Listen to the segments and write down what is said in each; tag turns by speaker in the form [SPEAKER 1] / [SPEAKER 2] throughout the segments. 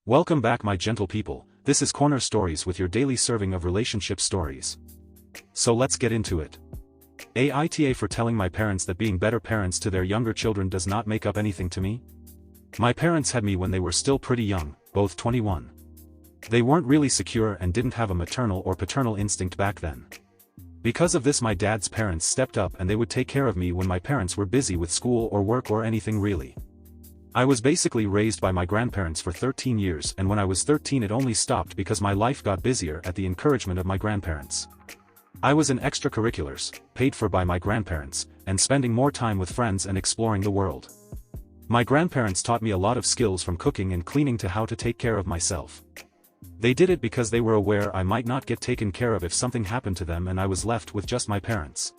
[SPEAKER 1] Welcome back, my gentle people. This is Corner Stories with your daily serving of relationship stories. So let's get into it. AITA for telling my parents that being better parents to their younger children does not make up anything to me. My parents had me when they were still pretty young, both 21. They weren't really secure and didn't have a maternal or paternal instinct back then. Because of this, my dad's parents stepped up and they would take care of me when my parents were busy with school or work or anything really. I was basically raised by my grandparents for 13 years, and when I was 13 it only stopped because my life got busier at the encouragement of my grandparents. I was in extracurriculars, paid for by my grandparents, and spending more time with friends and exploring the world. My grandparents taught me a lot of skills from cooking and cleaning to how to take care of myself. They did it because they were aware I might not get taken care of if something happened to them and I was left with just my parents.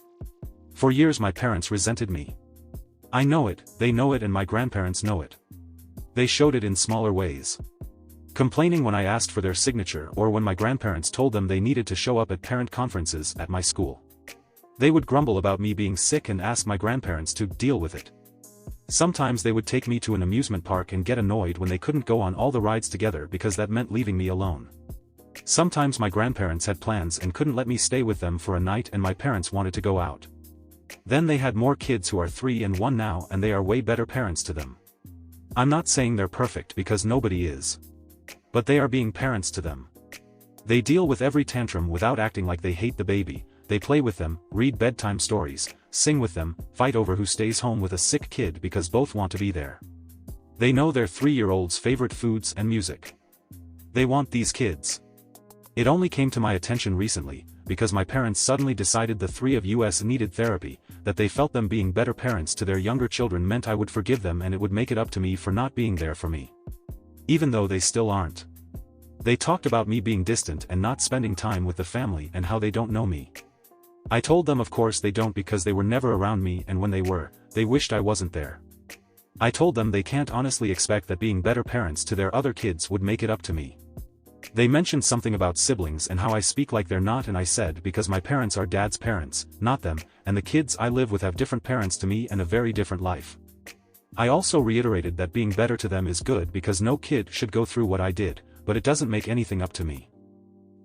[SPEAKER 1] For years my parents resented me. I know it, they know it, and my grandparents know it. They showed it in smaller ways. Complaining when I asked for their signature, or when my grandparents told them they needed to show up at parent conferences at my school. They would grumble about me being sick and ask my grandparents to deal with it. Sometimes they would take me to an amusement park and get annoyed when they couldn't go on all the rides together because that meant leaving me alone. Sometimes my grandparents had plans and couldn't let me stay with them for a night and my parents wanted to go out. Then they had more kids who are 3 and 1 now, and they are way better parents to them. I'm not saying they're perfect because nobody is. But they are being parents to them. They deal with every tantrum without acting like they hate the baby. They play with them, read bedtime stories, sing with them, fight over who stays home with a sick kid because both want to be there. They know their 3-year-old's favorite foods and music. They want these kids. It only came to my attention recently, because my parents suddenly decided the 3 of us needed therapy, that they felt them being better parents to their younger children meant I would forgive them and it would make it up to me for not being there for me. Even though they still aren't. They talked about me being distant and not spending time with the family and how they don't know me. I told them of course they don't because they were never around me, and when they were, they wished I wasn't there. I told them they can't honestly expect that being better parents to their other kids would make it up to me. They mentioned something about siblings and how I speak like they're not, and I said because my parents are dad's parents, not them, and the kids I live with have different parents to me and a very different life. I also reiterated that being better to them is good because no kid should go through what I did, but it doesn't make anything up to me.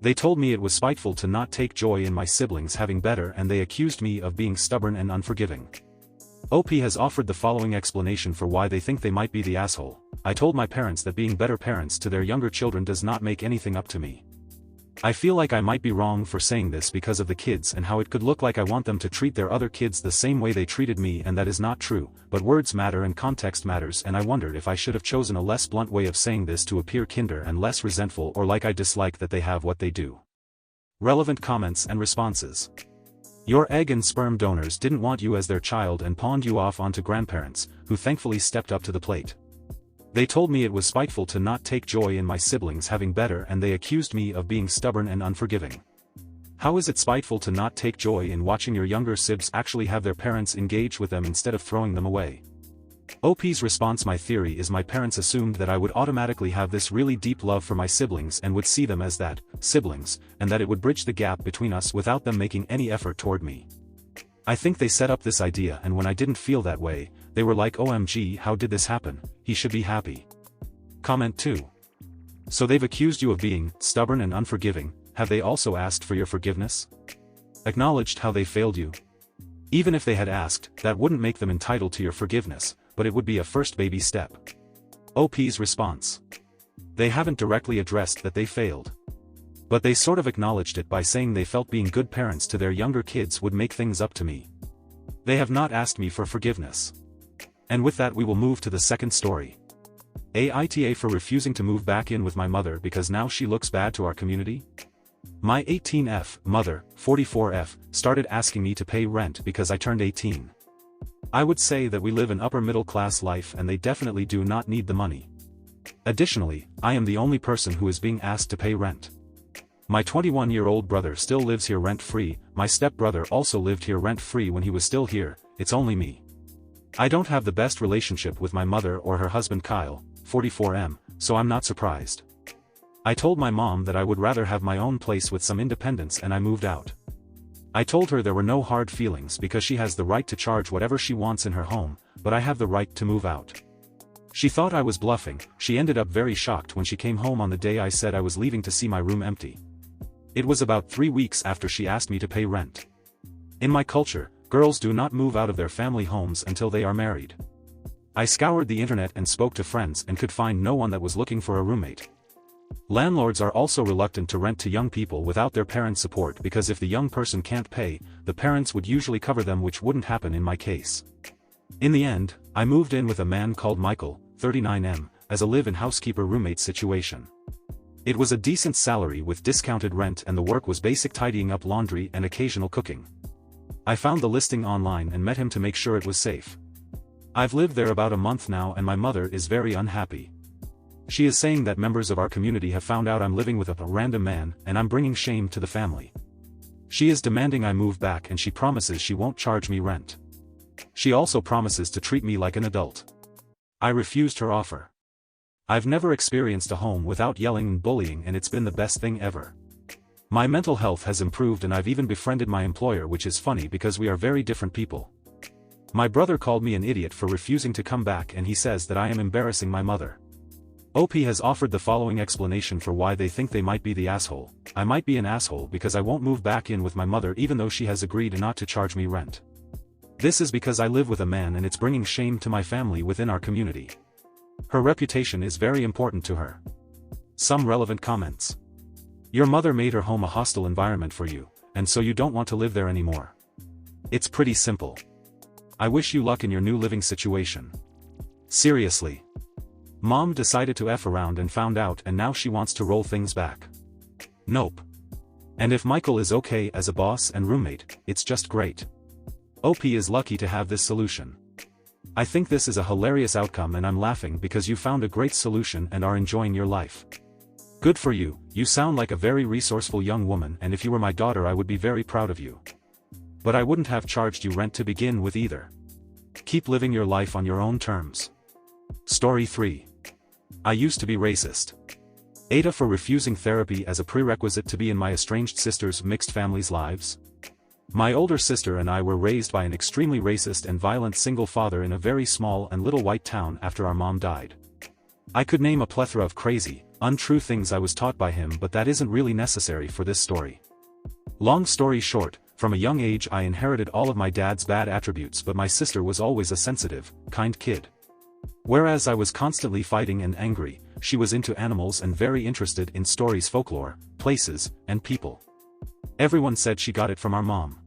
[SPEAKER 1] They told me it was spiteful to not take joy in my siblings having better, and they accused me of being stubborn and unforgiving. OP has offered the following explanation for why they think they might be the asshole. I told my parents that being better parents to their younger children does not make anything up to me. I feel like I might be wrong for saying this because of the kids and how it could look like I want them to treat their other kids the same way they treated me, and that is not true, but words matter and context matters, and I wondered if I should have chosen a less blunt way of saying this to appear kinder and less resentful, or like I dislike that they have what they do. Relevant comments and responses. Your egg and sperm donors didn't want you as their child and pawned you off onto grandparents, who thankfully stepped up to the plate. They told me it was spiteful to not take joy in my siblings having better, and they accused me of being stubborn and unforgiving. How is it spiteful to not take joy in watching your younger sibs actually have their parents engage with them instead of throwing them away? OP's response: my theory is my parents assumed that I would automatically have this really deep love for my siblings and would see them as that, siblings, and that it would bridge the gap between us without them making any effort toward me. I think they set up this idea, and when I didn't feel that way, they were like, OMG, how did this happen? He should be happy. Comment 2. So they've accused you of being stubborn and unforgiving. Have they also asked for your forgiveness? Acknowledged how they failed you? Even if they had asked, that wouldn't make them entitled to your forgiveness, but it would be a first baby step. OP's response. They haven't directly addressed that they failed. But they sort of acknowledged it by saying they felt being good parents to their younger kids would make things up to me. They have not asked me for forgiveness. And with that we will move to the second story. AITA for refusing to move back in with my mother because now she looks bad to our community? My 18F mother, 44F, started asking me to pay rent because I turned 18. I would say that we live an upper middle class life and they definitely do not need the money. Additionally, I am the only person who is being asked to pay rent. My 21-year-old brother still lives here rent-free, my step-brother also lived here rent-free when he was still here, it's only me. I don't have the best relationship with my mother or her husband Kyle, 44M, so I'm not surprised. I told my mom that I would rather have my own place with some independence, and I moved out. I told her there were no hard feelings because she has the right to charge whatever she wants in her home, but I have the right to move out. She thought I was bluffing. She ended up very shocked when she came home on the day I said I was leaving to see my room empty. It was about 3 weeks after she asked me to pay rent. In my culture, girls do not move out of their family homes until they are married. I scoured the internet and spoke to friends and could find no one that was looking for a roommate. Landlords are also reluctant to rent to young people without their parents' support because if the young person can't pay, the parents would usually cover them, which wouldn't happen in my case. In the end, I moved in with a man called Michael, 39M, as a live-in housekeeper roommate situation. It was a decent salary with discounted rent and the work was basic tidying up laundry and occasional cooking. I found the listing online and met him to make sure it was safe. I've lived there about a month now and my mother is very unhappy. She is saying that members of our community have found out I'm living with a random man and I'm bringing shame to the family. She is demanding I move back and she promises she won't charge me rent. She also promises to treat me like an adult. I refused her offer. I've never experienced a home without yelling and bullying and it's been the best thing ever. My mental health has improved and I've even befriended my employer, which is funny because we are very different people. My brother called me an idiot for refusing to come back and he says that I am embarrassing my mother. OP has offered the following explanation for why they think they might be the asshole. I might be an asshole because I won't move back in with my mother even though she has agreed not to charge me rent. This is because I live with a man and it's bringing shame to my family within our community. Her reputation is very important to her. Some relevant comments. Your mother made her home a hostile environment for you, and so you don't want to live there anymore. It's pretty simple. I wish you luck in your new living situation. Seriously. Mom decided to F around and found out and now she wants to roll things back. Nope. And if Michael is okay as a boss and roommate, it's just great. OP is lucky to have this solution. I think this is a hilarious outcome and I'm laughing because you found a great solution and are enjoying your life. Good for you, you sound like a very resourceful young woman and if you were my daughter I would be very proud of you. But I wouldn't have charged you rent to begin with either. Keep living your life on your own terms. Story 3. I used to be racist. AITA for refusing therapy as a prerequisite to be in my estranged sister's mixed family's lives. My older sister and I were raised by an extremely racist and violent single father in a very small and little white town after our mom died. I could name a plethora of crazy, untrue things I was taught by him, but that isn't really necessary for this story. Long story short, from a young age I inherited all of my dad's bad attributes, but my sister was always a sensitive, kind kid. Whereas I was constantly fighting and angry, she was into animals and very interested in stories, folklore, places, and people. Everyone said she got it from our mom.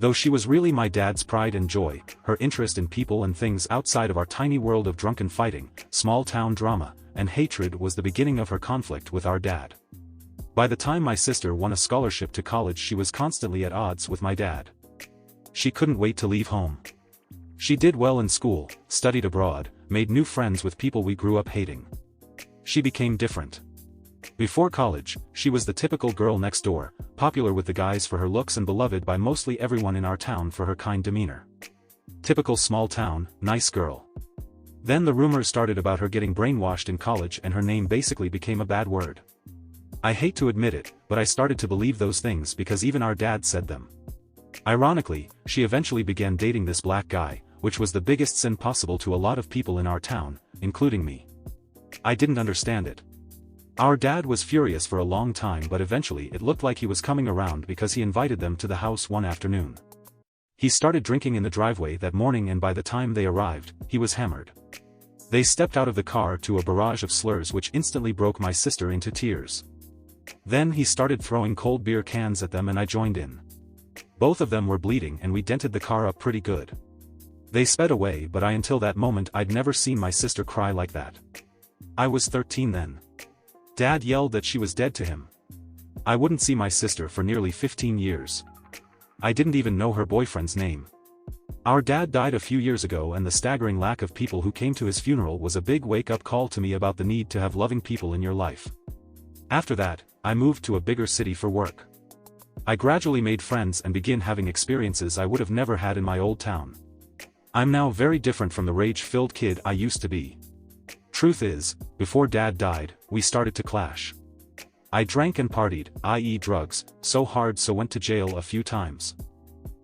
[SPEAKER 1] Though she was really my dad's pride and joy, her interest in people and things outside of our tiny world of drunken fighting, small-town drama, and hatred was the beginning of her conflict with our dad. By the time my sister won a scholarship to college, she was constantly at odds with my dad. She couldn't wait to leave home. She did well in school, studied abroad, made new friends with people we grew up hating. She became different. Before college, she was the typical girl next door, popular with the guys for her looks and beloved by mostly everyone in our town for her kind demeanor. Typical small town, nice girl. Then the rumors started about her getting brainwashed in college and her name basically became a bad word. I hate to admit it, but I started to believe those things because even our dad said them. Ironically, she eventually began dating this black guy, which was the biggest sin possible to a lot of people in our town, including me. I didn't understand it. Our dad was furious for a long time, but eventually it looked like he was coming around because he invited them to the house one afternoon. He started drinking in the driveway that morning and by the time they arrived, he was hammered. They stepped out of the car to a barrage of slurs which instantly broke my sister into tears. Then he started throwing cold beer cans at them and I joined in. Both of them were bleeding and we dented the car up pretty good. They sped away, but until that moment I'd never seen my sister cry like that. I was 13 then. Dad yelled that she was dead to him. I wouldn't see my sister for nearly 15 years. I didn't even know her boyfriend's name. Our dad died a few years ago and the staggering lack of people who came to his funeral was a big wake-up call to me about the need to have loving people in your life. After that, I moved to a bigger city for work. I gradually made friends and began having experiences I would have never had in my old town. I'm now very different from the rage-filled kid I used to be. Truth is, before Dad died, we started to clash. I drank and partied, i.e. drugs, so hard so went to jail a few times.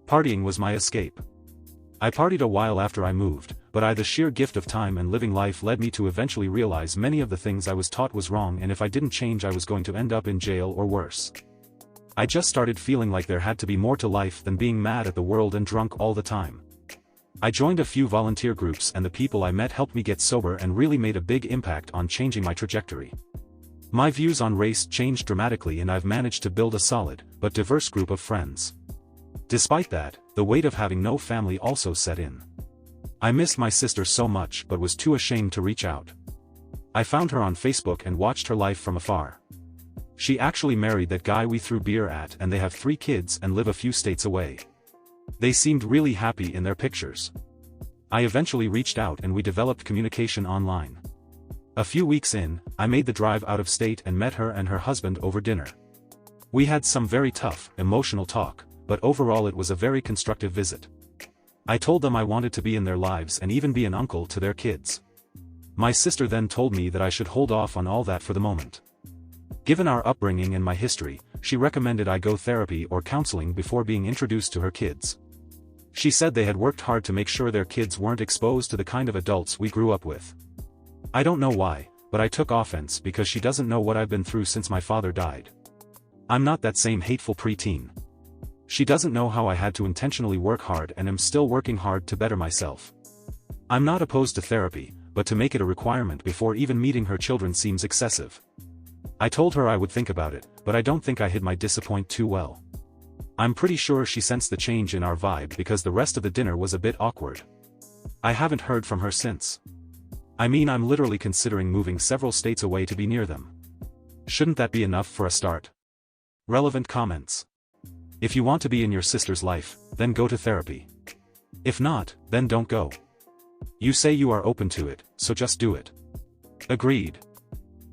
[SPEAKER 1] Partying was my escape. I partied a while after I moved, but the sheer gift of time and living life led me to eventually realize many of the things I was taught was wrong, and if I didn't change I was going to end up in jail or worse. I just started feeling like there had to be more to life than being mad at the world and drunk all the time. I joined a few volunteer groups, and the people I met helped me get sober and really made a big impact on changing my trajectory. My views on race changed dramatically, and I've managed to build a solid, but diverse group of friends. Despite that, the weight of having no family also set in. I missed my sister so much but was too ashamed to reach out. I found her on Facebook and watched her life from afar. She actually married that guy we threw beer at, and they have 3 kids and live a few states away. They seemed really happy in their pictures. I eventually reached out and we developed communication online. A few weeks in, I made the drive out of state and met her and her husband over dinner. We had some very tough, emotional talk, but overall it was a very constructive visit. I told them I wanted to be in their lives and even be an uncle to their kids. My sister then told me that I should hold off on all that for the moment. Given our upbringing and my history, she recommended I go therapy or counseling before being introduced to her kids. She said they had worked hard to make sure their kids weren't exposed to the kind of adults we grew up with. I don't know why, but I took offense because she doesn't know what I've been through since my father died. I'm not that same hateful preteen. She doesn't know how I had to intentionally work hard and am still working hard to better myself. I'm not opposed to therapy, but to make it a requirement before even meeting her children seems excessive. I told her I would think about it, but I don't think I hid my disappointment too well. I'm pretty sure she sensed the change in our vibe because the rest of the dinner was a bit awkward. I haven't heard from her since. I mean, I'm literally considering moving several states away to be near them. Shouldn't that be enough for a start? Relevant comments. If you want to be in your sister's life, then go to therapy. If not, then don't go. You say you are open to it, so just do it. Agreed.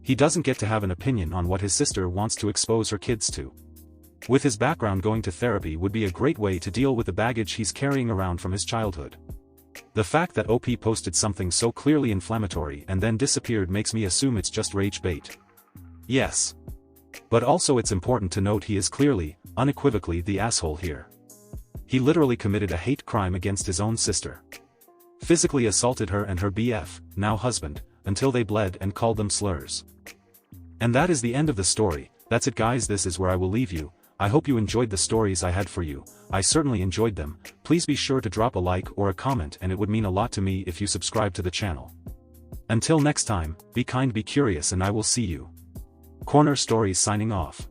[SPEAKER 1] He doesn't get to have an opinion on what his sister wants to expose her kids to. With his background, going to therapy would be a great way to deal with the baggage he's carrying around from his childhood. The fact that OP posted something so clearly inflammatory and then disappeared makes me assume it's just rage bait. Yes. But also it's important to note he is clearly, unequivocally the asshole here. He literally committed a hate crime against his own sister. Physically assaulted her and her BF, now husband, until they bled and called them slurs. And that is the end of the story. That's it, guys. This is where I will leave you. I hope you enjoyed the stories I had for you. I certainly enjoyed them. Please be sure to drop a like or a comment, and it would mean a lot to me if you subscribe to the channel. Until next time, be kind, be curious, and I will see you. Corner Stories signing off.